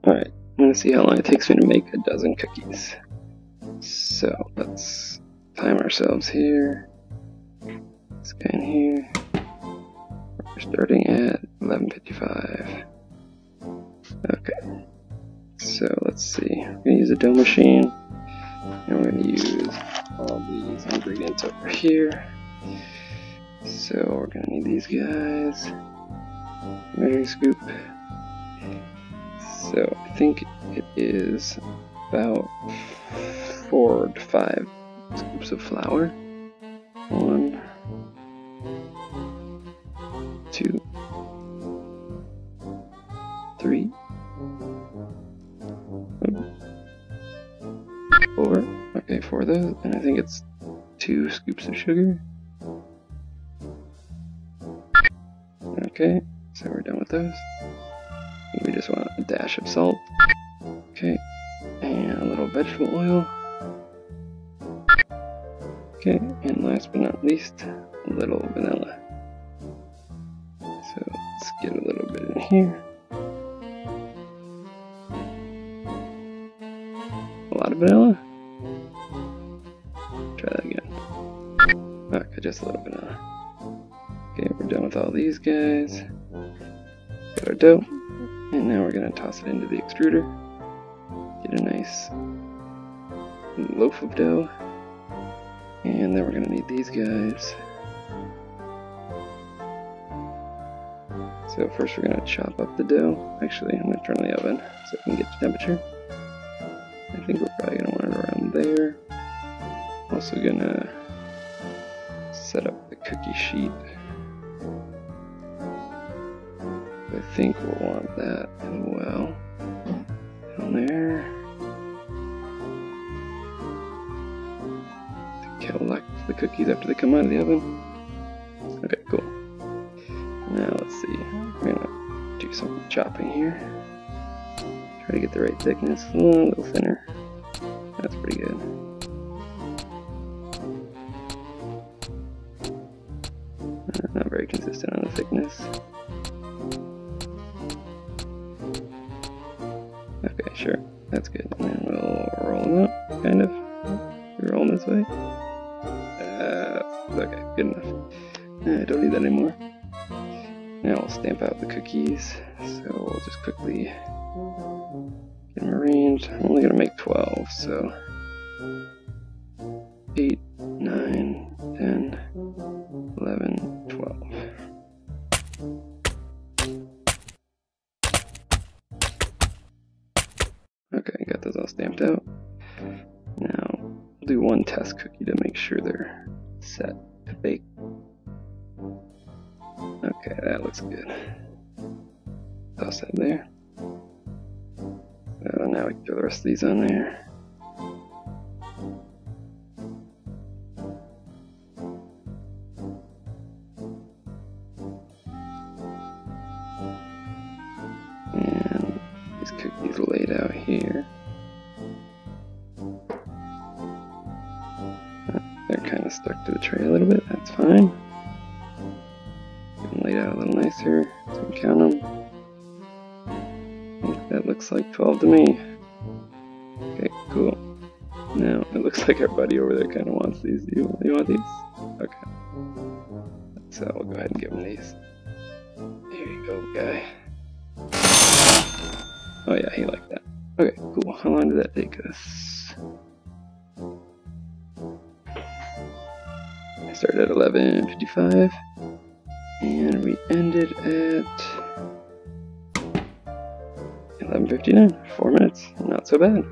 Alright, I'm gonna see how long it takes me to make a dozen cookies. So let's time ourselves here. This guy in here. We're starting at 11:55. Okay. So let's see. We're gonna use a dough machine, and we're gonna use all these ingredients over here. So we're gonna need these guys. Measuring scoop. So I think it is about 4 to 5 scoops of flour. 1, 2, 3, 4. Okay, 4 of those, and I think it's 2 scoops of sugar. Okay, so we're done with those. We just want a dash of salt. Okay, and a little vegetable oil. Okay, and last but not least, a little vanilla. So let's get a little bit in here. A lot of vanilla. Try that again. Okay, just a little vanilla. Okay, we're done with all these guys. Got our dough. And now we're going to toss it into the extruder. Get a nice loaf of dough. And then we're going to need these guys. So first we're going to chop up the dough. Actually, I'm going to turn on the oven so it can get to temperature. I think we're probably going to want it around there. Also going to set up the cookie sheet. I think we'll want that as well. Down there. Collect the cookies after they come out of the oven. Okay, cool. Now let's see. We're gonna do some chopping here. Try to get the right thickness. A little thinner. That's pretty good. Not very consistent on the thickness. Okay, sure. That's good. And then we'll roll them up, kind of. We're rolling this way. Okay, good enough. I don't need that anymore. Now we'll stamp out the cookies. So we'll just quickly get them arranged. I'm only going to make 12, so 8, 9, 10, 11, 12. Okay, got those all stamped out. Now, we'll do one test cookie to make sure they're set to bake. Okay, that looks good. Toss that there. So now we can throw the rest of these on there. And these cookies laid out here. They're kind of stuck to the tray a little bit, that's fine. Get them laid out a little nicer so we can count them. I think that looks like 12 to me. Okay, cool. Now, it looks like our buddy over there kind of wants these. You want these? Okay. So we'll go ahead and give him these. Here you go, guy. Oh yeah, he liked that. Okay, cool. How long did that take us? I started at 11:55, and we ended at 11:59. 4 minutes. Not so bad.